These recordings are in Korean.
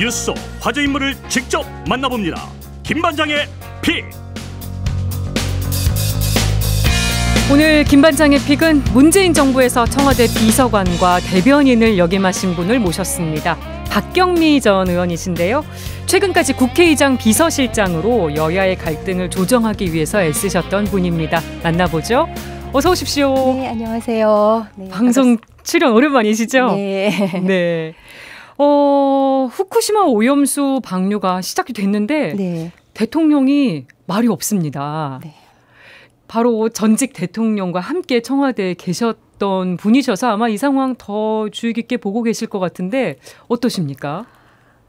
뉴스 속 화제 인물을 직접 만나봅니다. 김반장의 픽. 오늘 김반장의 픽은 문재인 정부에서 청와대 비서관과 대변인을 역임하신 분을 모셨습니다. 박경미 전 의원이신데요. 최근까지 국회의장 비서실장으로 여야의 갈등을 조정하기 위해서 애쓰셨던 분입니다. 만나보죠. 어서 오십시오. 네, 안녕하세요. 네, 방송 출연 오랜만이시죠? 네. 네. 후쿠시마 오염수 방류가 시작이 됐는데 네. 대통령이 말이 없습니다. 네. 바로 전직 대통령과 함께 청와대에 계셨던 분이셔서 아마 이 상황 더 주의 깊게 보고 계실 것 같은데 어떠십니까?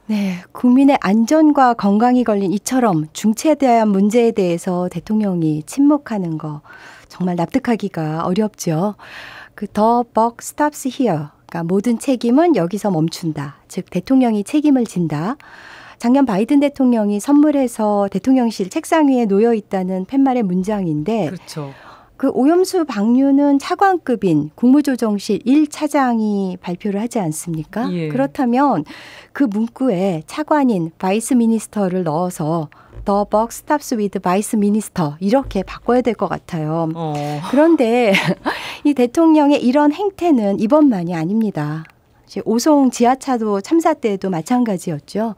네, 국민의 안전과 건강이 걸린 이처럼 중차대한 문제에 대해서 대통령이 침묵하는 거 정말 납득하기가 어렵죠. The buck stops here. 그러니까 모든 책임은 여기서 멈춘다. 즉 대통령이 책임을 진다. 작년 바이든 대통령이 선물해서 대통령실 책상 위에 놓여 있다는 팻말의 문장인데 그렇죠. 그 오염수 방류는 차관급인 국무조정실 1차장이 발표를 하지 않습니까? 예. 그렇다면 그 문구에 차관인 바이스 미니스터를 넣어서 The buck stops with vice minister 이렇게 바꿔야 될 것 같아요. 그런데 이 대통령의 이런 행태는 이번만이 아닙니다. 오송 지하차도 참사 때도 마찬가지였죠.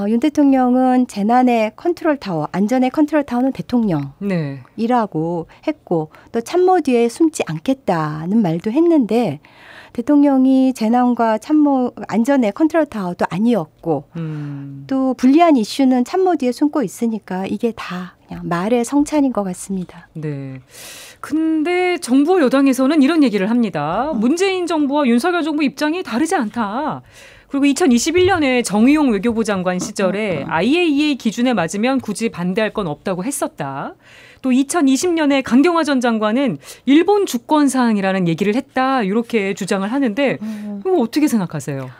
윤 대통령은 재난의 컨트롤타워, 안전의 컨트롤타워는 대통령이라고 했고 또 참모 뒤에 숨지 않겠다는 말도 했는데 대통령이 재난과 참모 안전의 컨트롤타워도 아니었고 또 불리한 이슈는 참모 뒤에 숨고 있으니까 이게 다 그냥 말의 성찬인 것 같습니다. 네. 근데 정부 여당에서는 이런 얘기를 합니다. 문재인 정부와 윤석열 정부 입장이 다르지 않다. 그리고 2021년에 정의용 외교부 장관 시절에 IAEA 기준에 맞으면 굳이 반대할 건 없다고 했었다. 또 2020년에 강경화 전 장관은 일본 주권 사항이라는 얘기를 했다. 이렇게 주장을 하는데 이거 어떻게 생각하세요?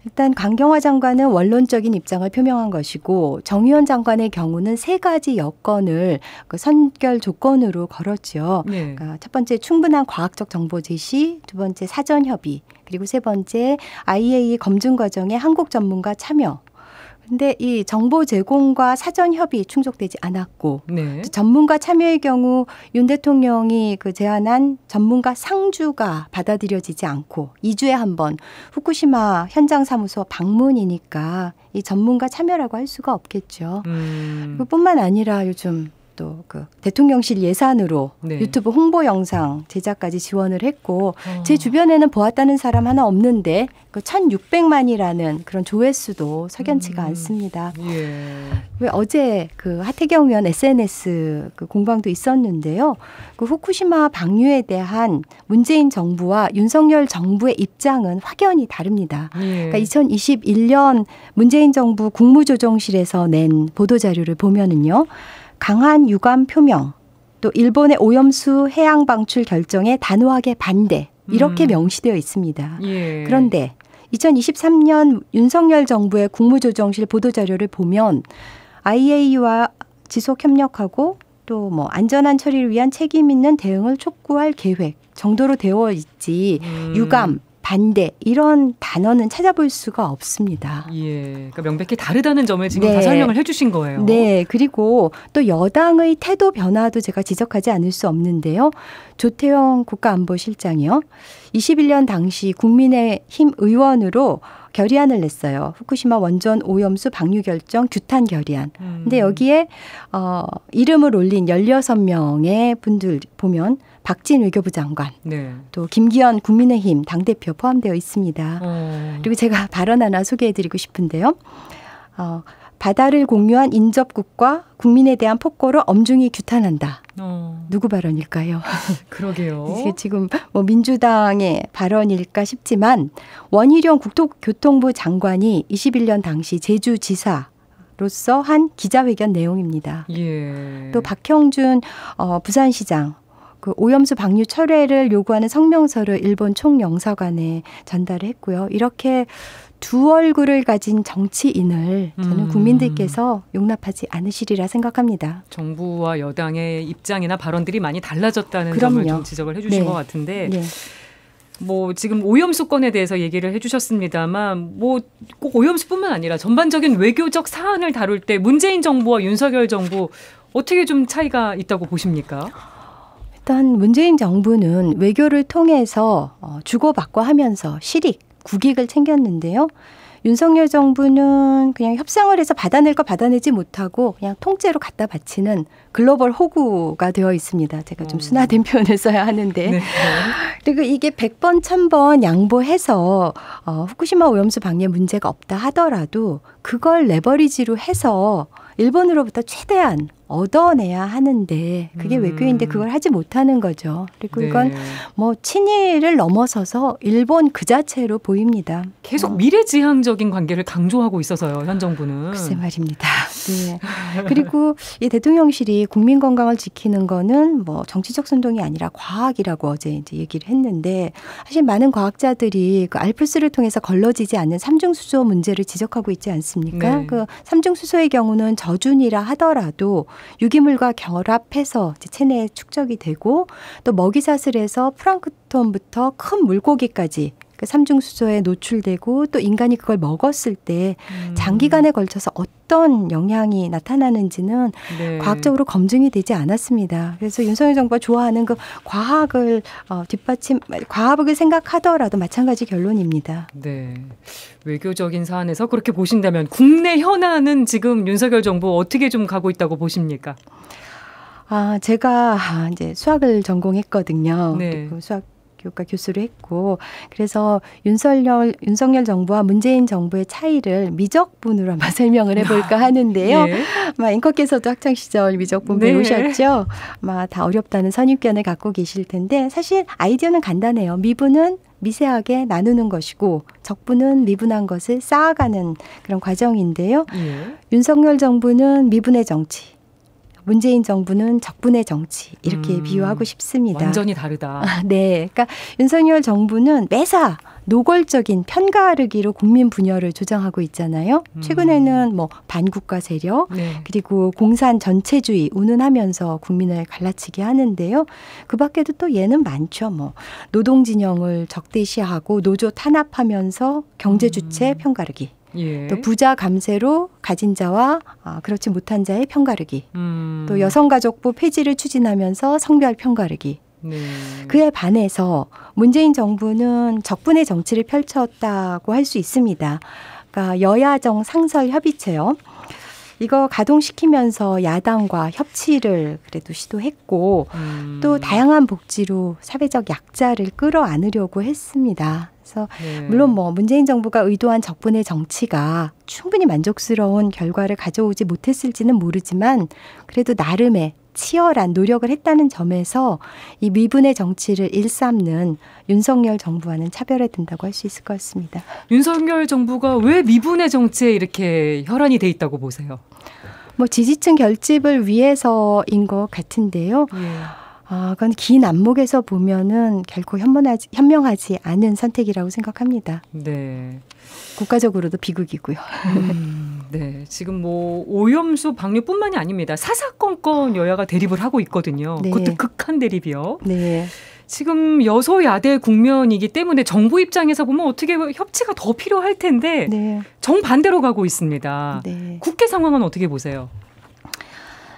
일단 강경화 장관은 원론적인 입장을 표명한 것이고 정의원 장관의 경우는 세 가지 여건을 그 선결 조건으로 걸었죠. 네. 그러니까 첫 번째 충분한 과학적 정보 제시, 두 번째 사전 협의, 그리고 세 번째 IAEA 검증 과정에 한국 전문가 참여. 근데 이 정보 제공과 사전 협의 충족되지 않았고 네. 전문가 참여의 경우 윤 대통령이 그 제안한 전문가 상주가 받아들여지지 않고 2주에 한 번 후쿠시마 현장 사무소 방문이니까 이 전문가 참여라고 할 수가 없겠죠. 그뿐만 아니라 요즘 또 그 대통령실 예산으로 네. 유튜브 홍보 영상 제작까지 지원을 했고 제 주변에는 보았다는 사람 하나 없는데 그 1,600만이라는 그런 조회수도 석연치가 않습니다. 예. 왜 어제 그 하태경 의원 SNS 그 공방도 있었는데요. 그 후쿠시마 방류에 대한 문재인 정부와 윤석열 정부의 입장은 확연히 다릅니다. 예. 그러니까 2021년 문재인 정부 국무조정실에서 낸 보도자료를 보면은요. 강한 유감 표명, 또 일본의 오염수 해양 방출 결정에 단호하게 반대 이렇게 명시되어 있습니다. 예. 그런데 2023년 윤석열 정부의 국무조정실 보도자료를 보면 IAEA와 지속 협력하고 또 뭐 안전한 처리를 위한 책임 있는 대응을 촉구할 계획 정도로 되어 있지 유감, 반대 이런 단어는 찾아볼 수가 없습니다. 예, 그러니까 명백히 다르다는 점을 지금 네. 다 설명을 해주신 거예요. 네, 그리고 또 여당의 태도 변화도 제가 지적하지 않을 수 없는데요. 조태영 국가안보실장이요. 21년 당시 국민의힘 의원으로 결의안을 냈어요. 후쿠시마 원전 오염수 방류 결정 규탄 결의안. 근데 여기에 이름을 올린 16명의 분들 보면 박진 외교부 장관, 네. 또 김기현 국민의힘 당대표 포함되어 있습니다. 그리고 제가 발언 하나 소개해드리고 싶은데요. 바다를 공유한 인접국과 국민에 대한 폭거를 엄중히 규탄한다. 누구 발언일까요? 그러게요. 이게 지금 뭐 민주당의 발언일까 싶지만 원희룡 국토교통부 장관이 21년 당시 제주지사로서 한 기자회견 내용입니다. 예. 또 박형준 부산시장 그 오염수 방류 철회를 요구하는 성명서를 일본 총영사관에 전달을 했고요. 이렇게 두 얼굴을 가진 정치인을 저는 국민들께서 용납하지 않으시리라 생각합니다. 정부와 여당의 입장이나 발언들이 많이 달라졌다는 그럼요. 점을 좀 지적을 해주신 네. 것 같은데 네. 뭐 지금 오염수 건에 대해서 얘기를 해주셨습니다만 뭐 꼭 오염수뿐만 아니라 전반적인 외교적 사안을 다룰 때 문재인 정부와 윤석열 정부 어떻게 좀 차이가 있다고 보십니까? 일단 문재인 정부는 외교를 통해서 주고받고 하면서 실익, 국익을 챙겼는데요. 윤석열 정부는 그냥 협상을 해서 받아낼 거 받아내지 못하고 그냥 통째로 갖다 바치는 글로벌 호구가 되어 있습니다. 제가 좀 순화된 표현을 써야 하는데. 네. 그리고 이게 100번, 1000번 양보해서 후쿠시마 오염수 방류에 문제가 없다 하더라도 그걸 레버리지로 해서 일본으로부터 최대한 얻어내야 하는데 그게 외교인데 그걸 하지 못하는 거죠. 그리고 이건 뭐 친일을 넘어서서 일본 그 자체로 보입니다. 계속 미래지향적인 관계를 강조하고 있어서요. 현 정부는. 글쎄 말입니다. 네. 그리고 이 대통령실이 국민 건강을 지키는 거는 뭐 정치적 선동이 아니라 과학이라고 어제 이제 얘기를 했는데 사실 많은 과학자들이 그 알프스를 통해서 걸러지지 않는 삼중수소 문제를 지적하고 있지 않습니까? 네. 그 삼중수소의 경우는 저준이라 하더라도 유기물과 결합해서 이제 체내에 축적이 되고 또 먹이사슬에서 플랑크톤부터 큰 물고기까지 그 삼중수소에 노출되고 또 인간이 그걸 먹었을 때 장기간에 걸쳐서 어떤 영향이 나타나는지는 과학적으로 검증이 되지 않았습니다. 그래서 윤석열 정부가 좋아하는 그 과학을 과학을 생각하더라도 마찬가지 결론입니다. 네, 외교적인 사안에서 그렇게 보신다면 국내 현안은 지금 윤석열 정부 어떻게 좀 가고 있다고 보십니까? 제가 이제 수학을 전공했거든요. 네. 수학 교과 교수를 했고 그래서 윤석열 정부와 문재인 정부의 차이를 미적분으로 한번 설명을 해볼까 하는데요. 네. 앵커께서도 학창 시절 미적분 배우셨죠? 다 어렵다는 선입견을 갖고 계실 텐데 사실 아이디어는 간단해요. 미분은 미세하게 나누는 것이고 적분은 미분한 것을 쌓아가는 그런 과정인데요. 윤석열 정부는 미분의 정치. 문재인 정부는 적분의 정치 이렇게 비유하고 싶습니다. 완전히 다르다. 네, 그러니까 윤석열 정부는 매사 노골적인 편가르기로 국민 분열을 조장하고 있잖아요. 최근에는 뭐 반국가 세력 그리고 공산 전체주의 운운하면서 국민을 갈라치게 하는데요. 그 밖에도 또 얘는 많죠. 뭐 노동진영을 적대시하고 노조 탄압하면서 경제주체 편가르기. 또 부자 감세로 가진 자와 그렇지 못한 자의 편가르기. 또 여성가족부 폐지를 추진하면서 성별 편가르기. 그에 반해서 문재인 정부는 적분의 정치를 펼쳤다고 할 수 있습니다. 그러니까 여야정 상설 협의체요. 이거 가동시키면서 야당과 협치를 그래도 시도했고 또 다양한 복지로 사회적 약자를 끌어안으려고 했습니다. 그래서 물론 뭐 문재인 정부가 의도한 적분의 정치가 충분히 만족스러운 결과를 가져오지 못했을지는 모르지만 그래도 나름의 치열한 노력을 했다는 점에서 이 미분의 정치를 일삼는 윤석열 정부와는 차별화 된다고 할 수 있을 것 같습니다. 윤석열 정부가 왜 미분의 정치에 이렇게 혈안이 돼 있다고 보세요? 뭐 지지층 결집을 위해서인 것 같은데요. 그건 긴 안목에서 보면은 결코 현명하지 않은 선택이라고 생각합니다. 네. 국가적으로도 비극이고요. 네, 지금 뭐 오염수 방류뿐만이 아닙니다. 사사건건 여야가 대립을 하고 있거든요. 네. 그것도 극한 대립이요. 네. 지금 여소야대 국면이기 때문에 정부 입장에서 보면 어떻게 협치가 더 필요할 텐데 정반대로 가고 있습니다. 네. 국회 상황은 어떻게 보세요?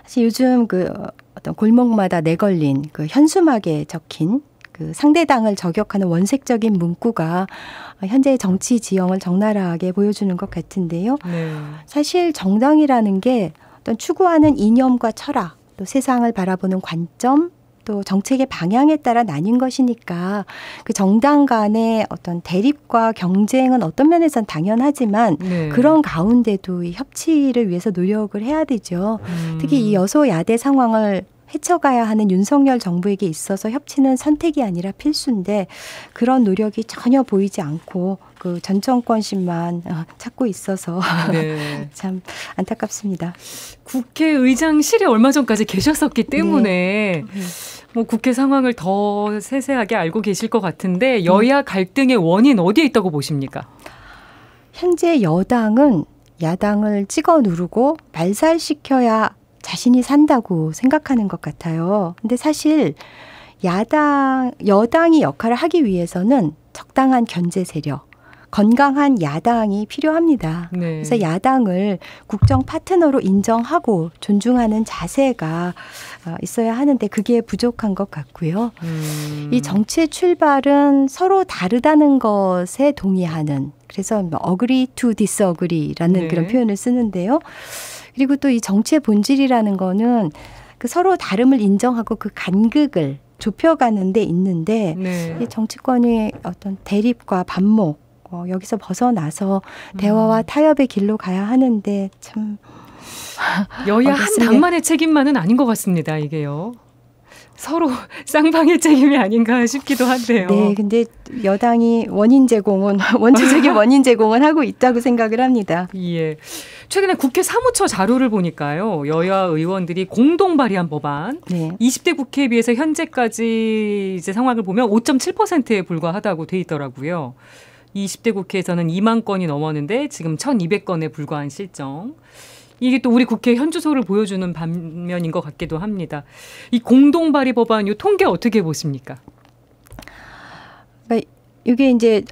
사실 요즘 그 어떤 골목마다 내걸린 그 현수막에 적힌 그 상대당을 저격하는 원색적인 문구가 현재의 정치 지형을 적나라하게 보여주는 것 같은데요. 사실 정당이라는 게 어떤 추구하는 이념과 철학, 또 세상을 바라보는 관점, 또 정책의 방향에 따라 나뉜 것이니까 그 정당 간의 어떤 대립과 경쟁은 어떤 면에선 당연하지만 그런 가운데도 이 협치를 위해서 노력을 해야 되죠. 특히 이 여소야대 상황을 헤쳐가야 하는 윤석열 정부에게 있어서 협치는 선택이 아니라 필수인데 그런 노력이 전혀 보이지 않고 그 전 정권심만 찾고 있어서 참 안타깝습니다. 국회의장실에 얼마 전까지 계셨었기 때문에 뭐 국회 상황을 더 세세하게 알고 계실 것 같은데 여야 갈등의 원인 어디에 있다고 보십니까? 현재 여당은 야당을 찍어 누르고 말살시켜야 자신이 산다고 생각하는 것 같아요. 근데 사실 여당이 역할을 하기 위해서는 적당한 견제 세력, 건강한 야당이 필요합니다. 네. 그래서 야당을 국정 파트너로 인정하고 존중하는 자세가 있어야 하는데 그게 부족한 것 같고요. 이 정치의 출발은 서로 다르다는 것에 동의하는, 그래서 agree to disagree라는 네. 그런 표현을 쓰는데요. 그리고 또 이 정치의 본질이라는 거는 그 서로 다름을 인정하고 그 간극을 좁혀가는 데 있는데 네. 이 정치권이 어떤 대립과 반목 여기서 벗어나서 대화와 타협의 길로 가야 하는데 참 여야 한 당만의 책임만은 아닌 것 같습니다. 이게요. 서로 쌍방의 책임이 아닌가 싶기도 한데요. 네, 근데 여당이 원초적인 원인 제공은 하고 있다고 생각을 합니다. 예. 최근에 국회 사무처 자료를 보니까요. 여야 의원들이 공동 발의한 법안, 네. 20대 국회에 비해서 현재까지 이제 상황을 보면 5.7%에 불과하다고 돼 있더라고요. 20대 국회에서는 2만 건이 넘었는데 지금 1,200건에 불과한 실정. 이게 또 우리 국회 현주소를 보여주는 반면인 것 같기도 합니다. 이 공동 발의 법안 이 통계 어떻게 보십니까? 이게 이제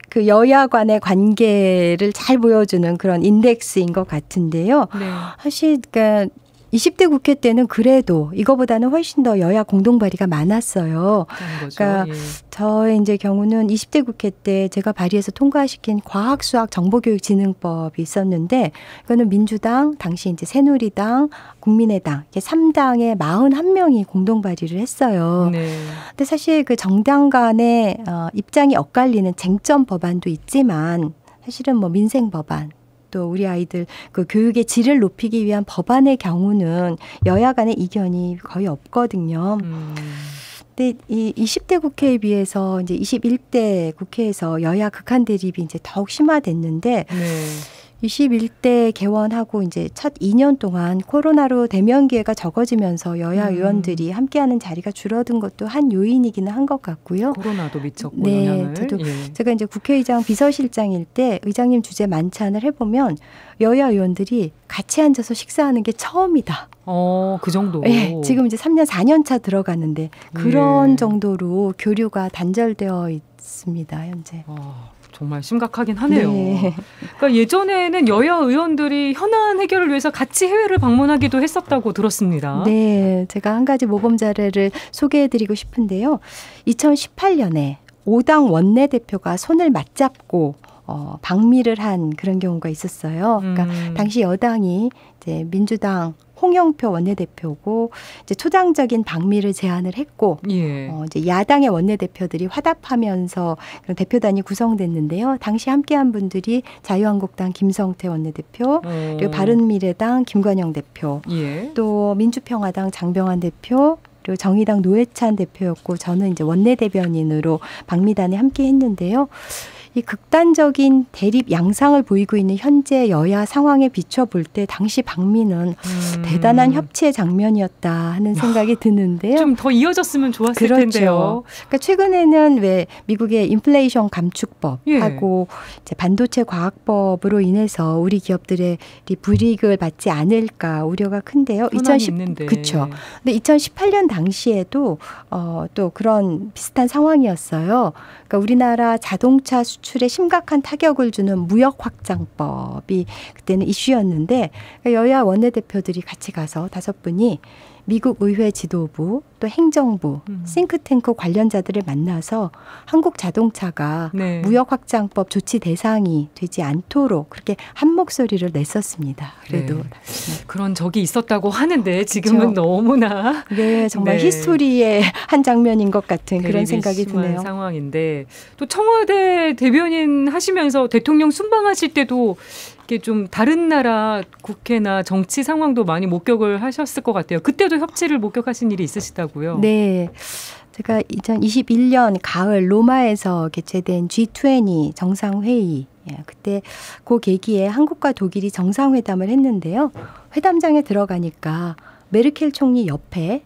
그 여야 간의 관계를 잘 보여주는 그런 인덱스인 것 같은데요. 네. 사실 그러니까 20대 국회 때는 그래도 이거보다는 훨씬 더 여야 공동 발의가 많았어요. 그러니까 예. 저의 이제 경우는 20대 국회 때 제가 발의해서 통과시킨 과학수학정보교육진흥법이 있었는데 이거는 민주당, 당시 이제 새누리당, 국민의당 이렇게 3당의 41명이 공동 발의를 했어요. 네. 근데 사실 그 정당 간의 입장이 엇갈리는 쟁점 법안도 있지만 사실은 뭐 민생 법안 또 우리 아이들 그 교육의 질을 높이기 위한 법안의 경우는 여야 간의 이견이 거의 없거든요. 근데 이 20대 국회에 비해서 이제 21대 국회에서 여야 극한 대립이 이제 더욱 심화됐는데 네. 21대 개원하고 이제 첫 2년 동안 코로나로 대면 기회가 적어지면서 여야 의원들이 함께하는 자리가 줄어든 것도 한 요인이기는 한 것 같고요. 코로나도 미쳤고 네, 영향을. 저도 제가 이제 국회의장 비서실장일 때 의장님 주재 만찬을 해보면 여야 의원들이 같이 앉아서 식사하는 게 처음이다. 그 정도. 네, 지금 이제 3년 4년 차 들어가는데 그런 정도로 교류가 단절되어 있습니다, 현재. 정말 심각하긴 하네요. 네. 그러니까 예전에는 여야 의원들이 현안 해결을 위해서 같이 해외를 방문하기도 했었다고 들었습니다. 네, 제가 한 가지 모범 사례를 소개해드리고 싶은데요. 2018년에 5당 원내대표가 손을 맞잡고 방미를 한 그런 경우가 있었어요. 그러니까 당시 여당이 이제 민주당 홍영표 원내대표고 이제 초당적인 방미를 제안을 했고 예. 이제 야당의 원내대표들이 화답하면서 그런 대표단이 구성됐는데요. 당시 함께한 분들이 자유한국당 김성태 원내대표, 그리고 바른미래당 김관영 대표, 예. 또 민주평화당 장병환 대표, 그리고 정의당 노회찬 대표였고 저는 이제 원내대변인으로 방미단에 함께했는데요. 이 극단적인 대립 양상을 보이고 있는 현재 여야 상황에 비춰볼 때 당시 방미는 대단한 협치의 장면이었다 하는 생각이 드는데요. 좀 더 이어졌으면 좋았을 그렇죠. 텐데요. 그러니까 최근에는 왜 미국의 인플레이션 감축법하고 이제 반도체 과학법으로 인해서 우리 기업들의 불이익을 받지 않을까 우려가 큰데요. 2010년대. 그렇죠. 근데 2018년 당시에도 또 그런 비슷한 상황이었어요. 그러니까 우리나라 자동차 수출에 심각한 타격을 주는 무역 확장법이 그때는 이슈였는데 여야 원내대표들이 같이 가서 5분이 미국 의회 지도부 또 행정부 싱크탱크 관련자들을 만나서 한국 자동차가 네. 무역 확장법 조치 대상이 되지 않도록 그렇게 한 목소리를 냈었습니다. 그래도 네. 그런 적이 있었다고 하는데 지금은 그렇죠. 너무나 네 정말 네. 히스토리의 한 장면인 것 같은 그런 생각이 드네요. 상황인데 또 청와대 대변인 하시면서 대통령 순방하실 때도 이게 좀 다른 나라 국회나 정치 상황도 많이 목격을 하셨을 것 같아요. 그때도 협치를 목격하신 일이 있으시다고요? 네. 제가 2021년 가을 로마에서 개최된 G20 정상회의 그때 그 계기에 한국과 독일이 정상회담을 했는데요. 회담장에 들어가니까 메르켈 총리 옆에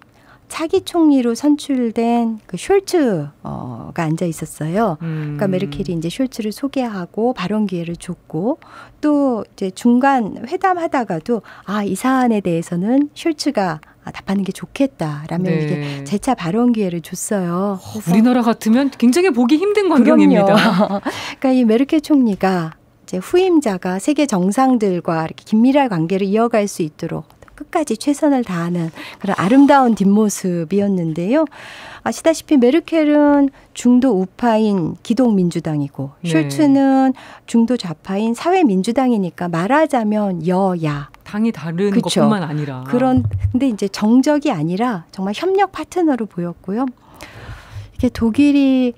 차기 총리로 선출된 그 숄츠가 앉아 있었어요. 그러니까 메르켈이 이제 숄츠를 소개하고 발언 기회를 줬고 또 이제 중간 회담하다가도 이 사안에 대해서는 숄츠가 답하는 게 좋겠다라면 네. 이게 재차 발언 기회를 줬어요. 우리나라 같으면 굉장히 보기 힘든 광경입니다. 그러니까 이 메르켈 총리가 이제 후임자가 세계 정상들과 이렇게 긴밀한 관계를 이어갈 수 있도록 끝까지 최선을 다하는 그런 아름다운 뒷모습이었는데요. 아시다시피 메르켈은 중도 우파인 기독민주당이고 숄츠는 중도 좌파인 사회민주당이니까 말하자면 여야. 당이 다른 그쵸. 것뿐만 아니라. 근데 이제 정적이 아니라 정말 협력 파트너로 보였고요. 이게 독일이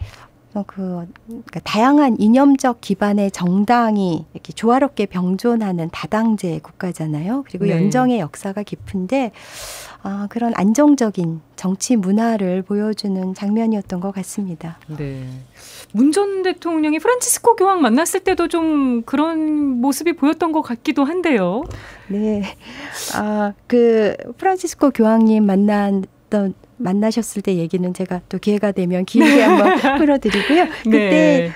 그러니까 다양한 이념적 기반의 정당이 이렇게 조화롭게 병존하는 다당제 국가잖아요. 그리고 연정의 역사가 깊은데 그런 안정적인 정치 문화를 보여주는 장면이었던 것 같습니다. 네. 문 전 대통령이 프란치스코 교황 만났을 때도 좀 그런 모습이 보였던 것 같기도 한데요. 네. 그 프란치스코 교황님 만나셨을 때 얘기는 제가 또 기회가 되면 길게 한번 풀어드리고요. 그때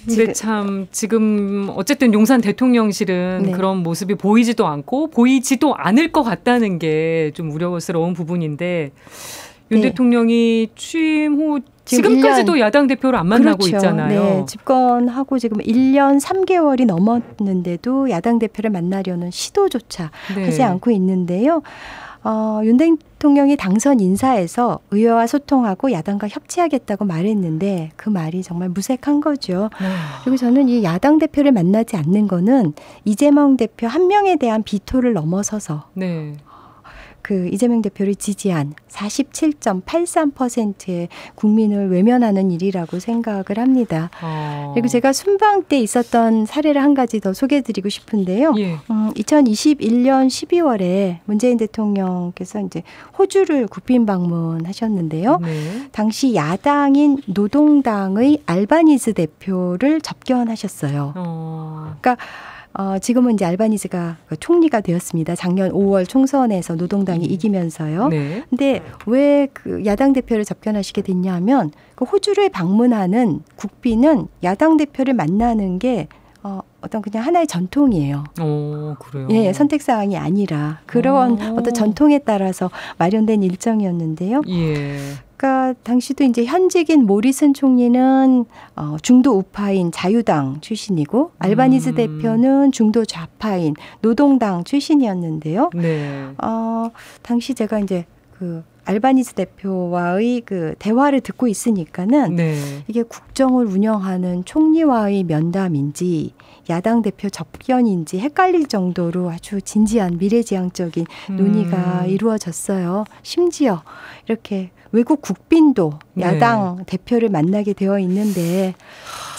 근데 참 지금 어쨌든 용산 대통령실은 그런 모습이 보이지도 않고 보이지도 않을 것 같다는 게 좀 우려스러운 부분인데 윤 대통령이 취임 후 지금까지도 야당 대표를 안 만나고 있잖아요. 네, 집권하고 지금 1년 3개월이 넘었는데도 야당 대표를 만나려는 시도조차 하지 않고 있는데요. 윤 대통령이 당선 인사에서 의회와 소통하고 야당과 협치하겠다고 말했는데 그 말이 정말 무색한 거죠. 그리고 저는 이 야당 대표를 만나지 않는 거는 이재명 대표 한 명에 대한 비토를 넘어서서 그 이재명 대표를 지지한 47.83%의 국민을 외면하는 일이라고 생각을 합니다. 그리고 제가 순방 때 있었던 사례를 한 가지 더 소개해드리고 싶은데요. 2021년 12월에 문재인 대통령께서 이제 호주를 국빈 방문하셨는데요. 당시 야당인 노동당의 알바니즈 대표를 접견하셨어요. 그러니까 지금은 이제 알바니즈가 총리가 되었습니다. 작년 5월 총선에서 노동당이 이기면서요. 근데 왜 그 야당 대표를 접견하시게 됐냐면 그 호주를 방문하는 국빈은 야당 대표를 만나는 게 어떤 그냥 하나의 전통이에요. 그래요? 예, 선택사항이 아니라 그런 어떤 전통에 따라서 마련된 일정이었는데요. 그러니까 당시도 이제 현직인 모리슨 총리는 중도 우파인 자유당 출신이고 알바니즈 대표는 중도 좌파인 노동당 출신이었는데요. 당시 제가 이제 그 알바니즈 대표와의 그 대화를 듣고 있으니까는 이게 국정을 운영하는 총리와의 면담인지 야당 대표 접견인지 헷갈릴 정도로 아주 진지한 미래지향적인 논의가 이루어졌어요. 심지어 이렇게 외국 국빈도 야당 대표를 만나게 되어 있는데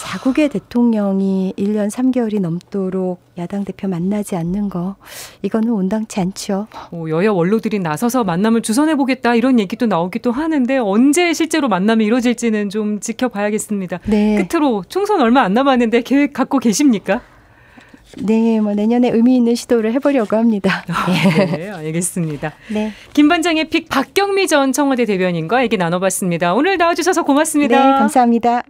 자국의 대통령이 1년 3개월이 넘도록 야당 대표 만나지 않는 거 이거는 온당치 않죠. 여야 원로들이 나서서 만남을 주선해보겠다 이런 얘기도 나오기도 하는데 언제 실제로 만남이 이루어질지는 좀 지켜봐야겠습니다. 끝으로 총선 얼마 안 남았는데 계획 갖고 계십니까? 네, 뭐 내년에 의미 있는 시도를 해보려고 합니다. 네, 알겠습니다. 김반장의 픽 박경미 전 청와대 대변인과 얘기 나눠봤습니다. 오늘 나와주셔서 고맙습니다. 네, 감사합니다.